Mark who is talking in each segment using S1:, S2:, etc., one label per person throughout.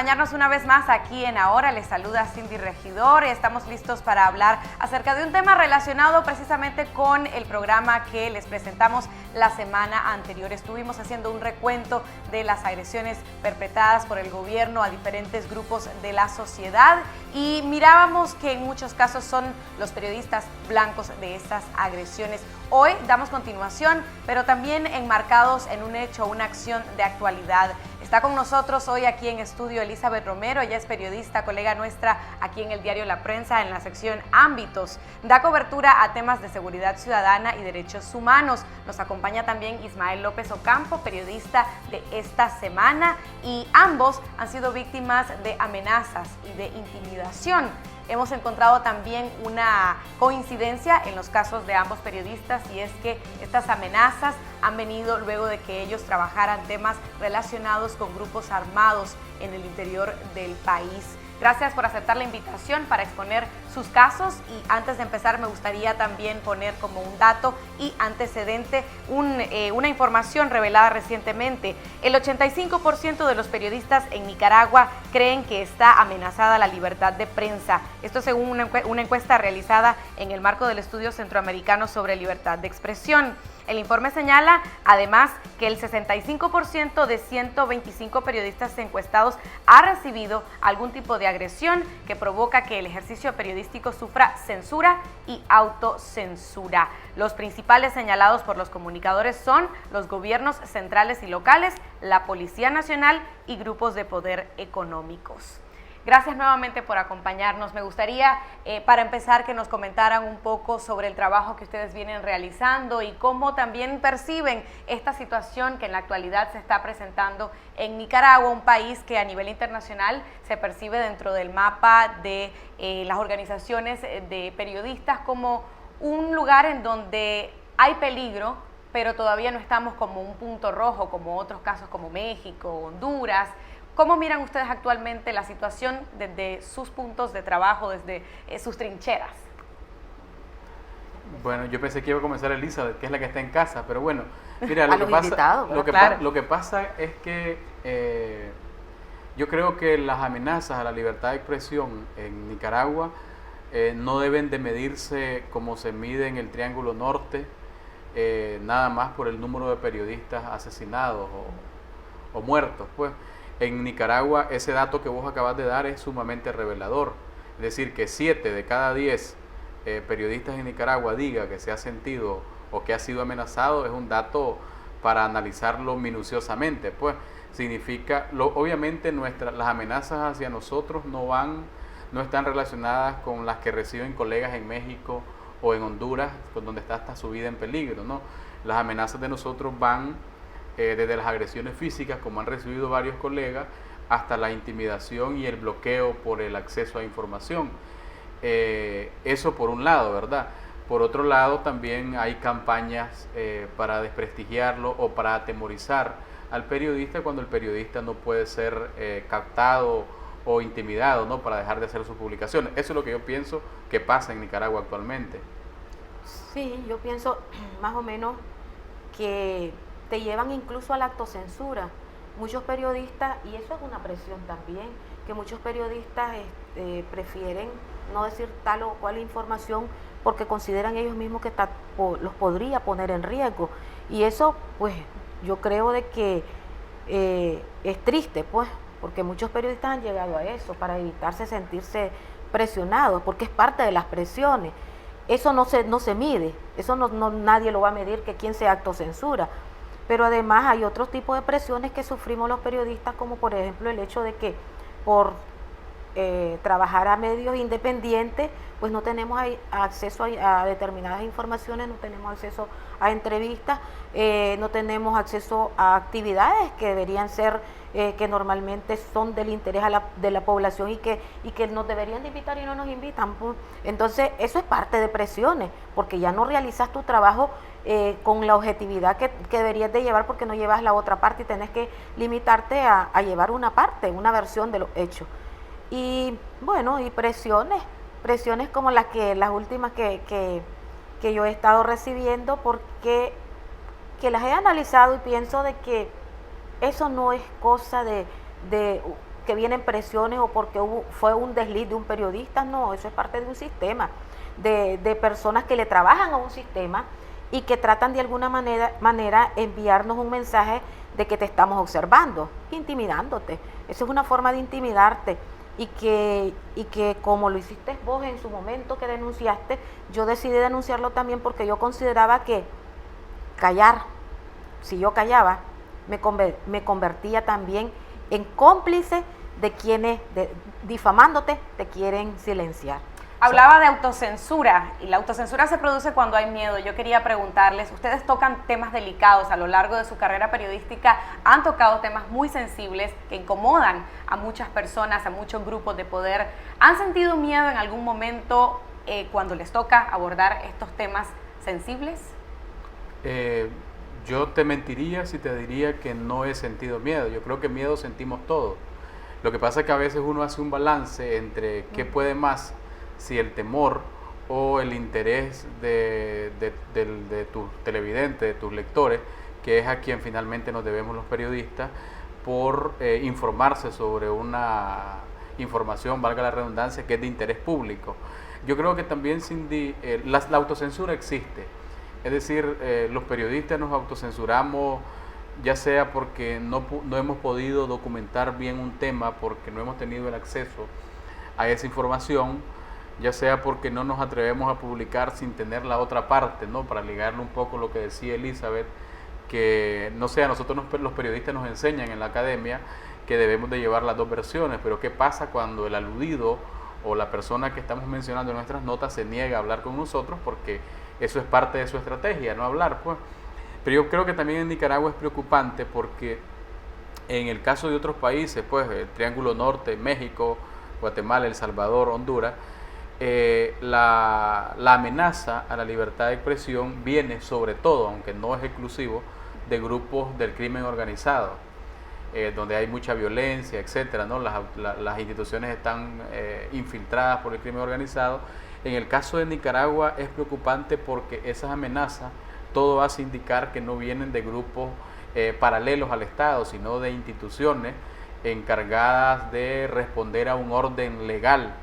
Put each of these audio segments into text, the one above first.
S1: acompañarnos una vez más aquí en Ahora. Les saluda Cindy Regidor. Estamos listos para hablar acerca de un tema relacionado precisamente con el programa que les presentamos la semana anterior. Estuvimos haciendo un recuento de las agresiones perpetradas por el gobierno a diferentes grupos de la sociedad y mirábamos que en muchos casos son los periodistas blancos de estas agresiones. Hoy damos continuación, pero también enmarcados en un hecho, una acción de actualidad. Está con nosotros hoy aquí en estudio Elizabeth Romero. Ella es periodista, colega nuestra aquí en el diario La Prensa en la sección Ámbitos. Da cobertura a temas de seguridad ciudadana y derechos humanos. Nos acompaña también Ismael López Ocampo, periodista de esta semana, y ambos han sido víctimas de amenazas y de intimidación. Hemos encontrado también una coincidencia en los casos de ambos periodistas, y es que estas amenazas han venido luego de que ellos trabajaran temas relacionados con grupos armados en el interior del país. Gracias por aceptar la invitación para exponer sus casos, y antes de empezar me gustaría también poner como un dato y antecedente una información revelada recientemente. El 85% de los periodistas en Nicaragua creen que está amenazada la libertad de prensa. Esto según una encuesta realizada en el marco del Estudio Centroamericano sobre Libertad de Expresión. El informe señala, además, que el 65% de 125 periodistas encuestados ha recibido algún tipo de agresión que provoca que el ejercicio periodístico sufra censura y autocensura. Los principales señalados por los comunicadores son los gobiernos centrales y locales, la Policía Nacional y grupos de poder económicos. Gracias nuevamente por acompañarnos. Me gustaría, para empezar, que nos comentaran un poco sobre el trabajo que ustedes vienen realizando y cómo también perciben esta situación que en la actualidad se está presentando en Nicaragua, un país que a nivel internacional se percibe dentro del mapa de las organizaciones de periodistas como un lugar en donde hay peligro, pero todavía no estamos como un punto rojo, como otros casos como México, Honduras. ¿Cómo miran ustedes actualmente la situación desde sus puntos de trabajo, desde sus trincheras?
S2: Bueno, yo pensé que iba a comenzar Elizabeth, que es la que está en casa, pero bueno, mira, lo que pasa es que yo creo que las amenazas a la libertad de expresión en Nicaragua no deben de medirse como se mide en el Triángulo Norte, nada más por el número de periodistas asesinados o muertos, pues. En Nicaragua, ese dato que vos acabas de dar es sumamente revelador. Es decir, que 7 de cada 10 periodistas en Nicaragua diga que se ha sentido o que ha sido amenazado, es un dato para analizarlo minuciosamente. Pues significa, obviamente las amenazas hacia nosotros no están relacionadas con las que reciben colegas en México o en Honduras, con donde está hasta su vida en peligro, ¿no? Las amenazas de nosotros van desde las agresiones físicas, como han recibido varios colegas, hasta la intimidación y el bloqueo por el acceso a información. Eso por un lado, ¿verdad? Por otro lado, también hay campañas para desprestigiarlo o para atemorizar al periodista cuando el periodista no puede ser captado o intimidado, ¿no? Para dejar de hacer sus publicaciones. Eso es lo que yo pienso que pasa en Nicaragua actualmente.
S3: Sí, yo pienso más o menos que te llevan incluso a la autocensura. Muchos periodistas, y eso es una presión también, que muchos periodistas prefieren no decir tal o cual información porque consideran ellos mismos que los podría poner en riesgo. Y eso, pues, yo creo de que es triste, pues, porque muchos periodistas han llegado a eso para evitarse sentirse presionados, porque es parte de las presiones. Eso no se mide, eso nadie lo va a medir, que quién se autocensura. Pero además hay otros tipos de presiones que sufrimos los periodistas, como por ejemplo el hecho de que por trabajar a medios independientes, pues no tenemos acceso a determinadas informaciones, no tenemos acceso a entrevistas, no tenemos acceso a actividades que deberían ser, que normalmente son del interés de la población y que nos deberían de invitar y no nos invitan. Entonces eso es parte de presiones, porque ya no realizas tu trabajo con la objetividad que deberías de llevar, porque no llevas la otra parte y tenés que limitarte a llevar una parte, una versión de los hechos. Y bueno, y presiones como las últimas que yo he estado recibiendo, porque las he analizado y pienso de que eso no es cosa que porque vienen presiones o porque fue un desliz de un periodista, no, eso es parte de un sistema, de personas que le trabajan a un sistema y que tratan de alguna manera enviarnos un mensaje de que te estamos observando, intimidándote. Eso es una forma de intimidarte y que como lo hiciste vos en su momento que denunciaste, yo decidí denunciarlo también porque yo consideraba que callar, si yo callaba, me convertía también en cómplice de quienes, difamándote, te quieren silenciar.
S1: Hablaba de autocensura, y la autocensura se produce cuando hay miedo. Yo quería preguntarles, ustedes tocan temas delicados a lo largo de su carrera periodística, han tocado temas muy sensibles que incomodan a muchas personas, a muchos grupos de poder. ¿Han sentido miedo en algún momento cuando les toca abordar estos temas sensibles?
S2: Yo te mentiría si te diría que no he sentido miedo. Yo creo que miedo sentimos todos. Lo que pasa es que a veces uno hace un balance entre qué puede más, si el temor o el interés de tus televidentes, de tus lectores, que es a quien finalmente nos debemos los periodistas, por informarse sobre una información, valga la redundancia, que es de interés público. Yo creo que también, Cindy, la autocensura existe. Es decir, los periodistas nos autocensuramos, ya sea porque no hemos podido documentar bien un tema, porque no hemos tenido el acceso a esa información, ya sea porque no nos atrevemos a publicar sin tener la otra parte, ¿no? Para ligarle un poco lo que decía Elizabeth, que no sé, a nosotros los periodistas nos enseñan en la academia que debemos de llevar las dos versiones, pero ¿qué pasa cuando el aludido o la persona que estamos mencionando en nuestras notas se niega a hablar con nosotros? Porque eso es parte de su estrategia, no hablar, pues. Pero yo creo que también en Nicaragua es preocupante porque en el caso de otros países, pues el Triángulo Norte, México, Guatemala, El Salvador, Honduras, la amenaza a la libertad de expresión viene sobre todo, aunque no es exclusivo, de grupos del crimen organizado, donde hay mucha violencia, etcétera, ¿no? Las instituciones están infiltradas por el crimen organizado. En el caso de Nicaragua es preocupante porque esas amenazas todo hace indicar que no vienen de grupos paralelos al Estado, sino de instituciones encargadas de responder a un orden legal,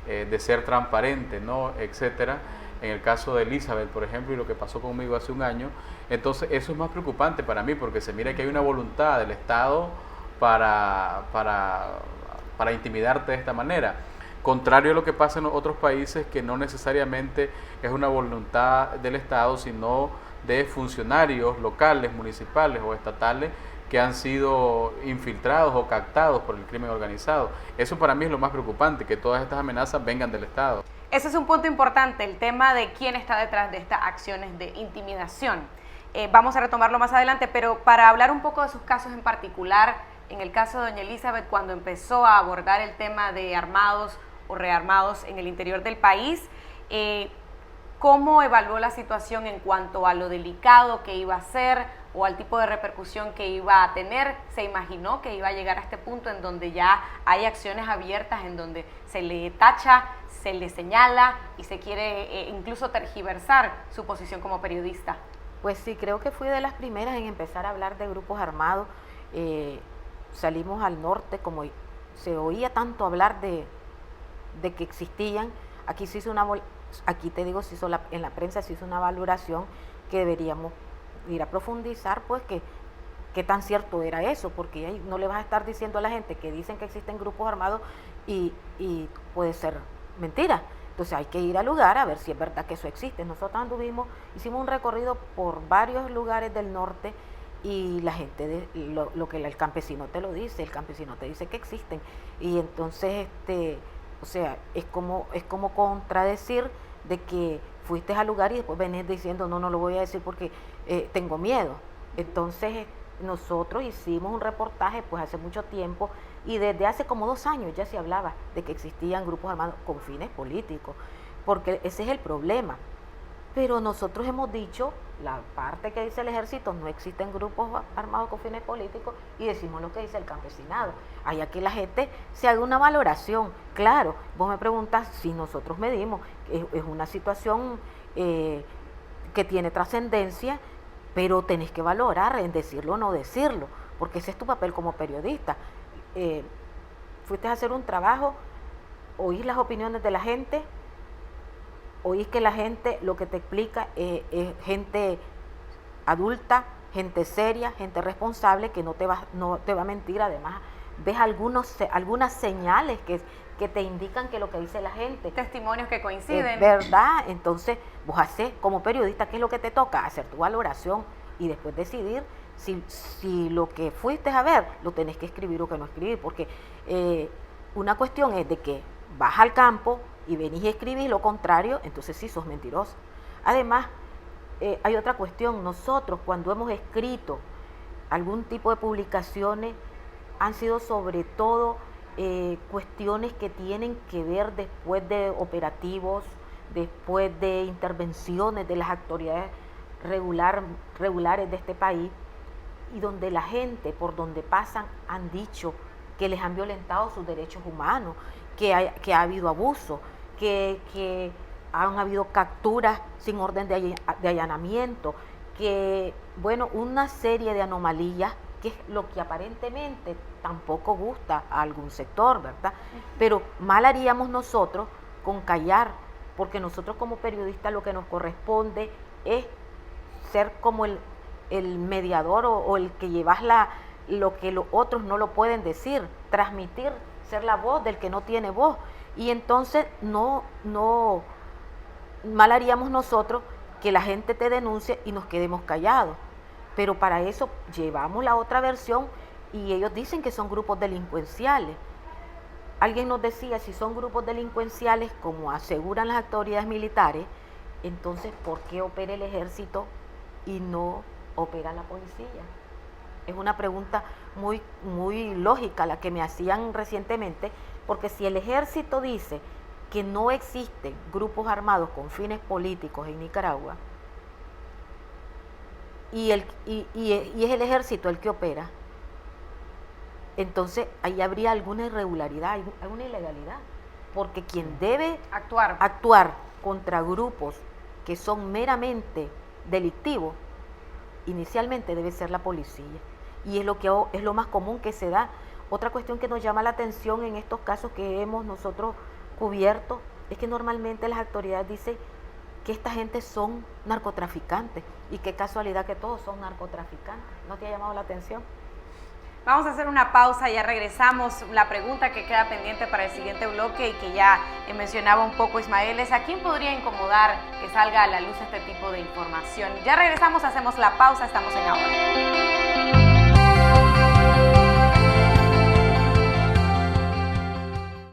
S2: de ser transparente, ¿no? Etcétera. En el caso de Elizabeth, por ejemplo, y lo que pasó conmigo hace un año, entonces eso es más preocupante para mí, porque se mira que hay una voluntad del Estado para intimidarte de esta manera. Contrario a lo que pasa en otros países, que no necesariamente es una voluntad del Estado, sino de funcionarios locales, municipales o estatales que han sido infiltrados o captados por el crimen organizado. Eso para mí es lo más preocupante, que todas estas amenazas vengan del Estado.
S1: Ese es un punto importante, el tema de quién está detrás de estas acciones de intimidación. Vamos a retomarlo más adelante, pero para hablar un poco de sus casos en particular, en el caso de doña Elizabeth, cuando empezó a abordar el tema de armados o rearmados en el interior del país, ¿cómo evaluó la situación en cuanto a lo delicado que iba a ser o al tipo de repercusión que iba a tener? ¿Se imaginó que iba a llegar a este punto en donde ya hay acciones abiertas, en donde se le tacha, se le señala y se quiere incluso tergiversar su posición como periodista?
S3: Pues sí, creo que fui de las primeras en empezar a hablar de grupos armados. Salimos al norte, como se oía tanto hablar de que existían. Aquí se hizo en la prensa se hizo una valoración que deberíamos ir a profundizar, pues qué tan cierto era eso, porque ahí no le vas a estar diciendo a la gente que dicen que existen grupos armados y puede ser mentira. Entonces hay que ir al lugar a ver si es verdad que eso existe. Nosotros hicimos un recorrido por varios lugares del norte y la gente, lo que el campesino te lo dice, el campesino te dice que existen. Y entonces, o sea, es como contradecir de que fuiste al lugar y después venís diciendo no lo voy a decir porque tengo miedo. Entonces nosotros hicimos un reportaje pues hace mucho tiempo y desde hace como 2 años ya se hablaba de que existían grupos armados con fines políticos, porque ese es el problema. Pero nosotros hemos dicho, la parte que dice el ejército, no existen grupos armados con fines políticos, y decimos lo que dice el campesinado. Hay aquí la gente se haga una valoración. Claro, vos me preguntas si nosotros medimos, es una situación que tiene trascendencia, pero tenés que valorar en decirlo o no decirlo, porque ese es tu papel como periodista. fuiste a hacer un trabajo, oís las opiniones de la gente, oís que la gente lo que te explica es gente adulta, gente seria, gente responsable que no te va a mentir. Además, ves algunas señales que te indican que lo que dice la gente.
S1: Testimonios que coinciden.
S3: Es verdad. Entonces, vos haces como periodista, ¿qué es lo que te toca? Hacer tu valoración y después decidir si lo que fuiste a ver lo tenés que escribir o que no escribir. Porque una cuestión es de que vas al campo y venís y escribís lo contrario, entonces sí sos mentiroso. Además, hay otra cuestión. Nosotros, cuando hemos escrito algún tipo de publicaciones, han sido sobre todo cuestiones que tienen que ver después de operativos, después de intervenciones de las autoridades regulares de este país, y donde la gente, por donde pasan, han dicho que les han violentado sus derechos humanos, que ha habido abuso, que han habido capturas sin orden de allanamiento, que, bueno, una serie de anomalías, que es lo que aparentemente tampoco gusta a algún sector, ¿verdad? Pero mal haríamos nosotros con callar, porque nosotros como periodistas lo que nos corresponde es ser como el mediador o el que llevas lo que los otros no lo pueden decir, transmitir, ser la voz del que no tiene voz. Y entonces no mal haríamos nosotros que la gente te denuncie y nos quedemos callados. Pero para eso llevamos la otra versión y ellos dicen que son grupos delincuenciales. Alguien nos decía, si son grupos delincuenciales, como aseguran las autoridades militares, entonces ¿por qué opera el ejército y no opera la policía? Es una pregunta muy, muy lógica la que me hacían recientemente, porque si el ejército dice que no existen grupos armados con fines políticos en Nicaragua, y es el ejército el que opera, entonces ahí habría alguna irregularidad, alguna ilegalidad, porque quien debe actuar contra grupos que son meramente delictivos, inicialmente debe ser la policía, y es lo más común que se da. Otra cuestión que nos llama la atención en estos casos que hemos nosotros cubierto es que normalmente las autoridades dicen que esta gente son narcotraficantes, y qué casualidad que todos son narcotraficantes. ¿No te ha llamado la atención?
S1: Vamos a hacer una pausa, ya regresamos. La pregunta que queda pendiente para el siguiente bloque y que ya mencionaba un poco Ismael es: ¿a quién podría incomodar que salga a la luz este tipo de información? Ya regresamos, hacemos la pausa, estamos en Ahora.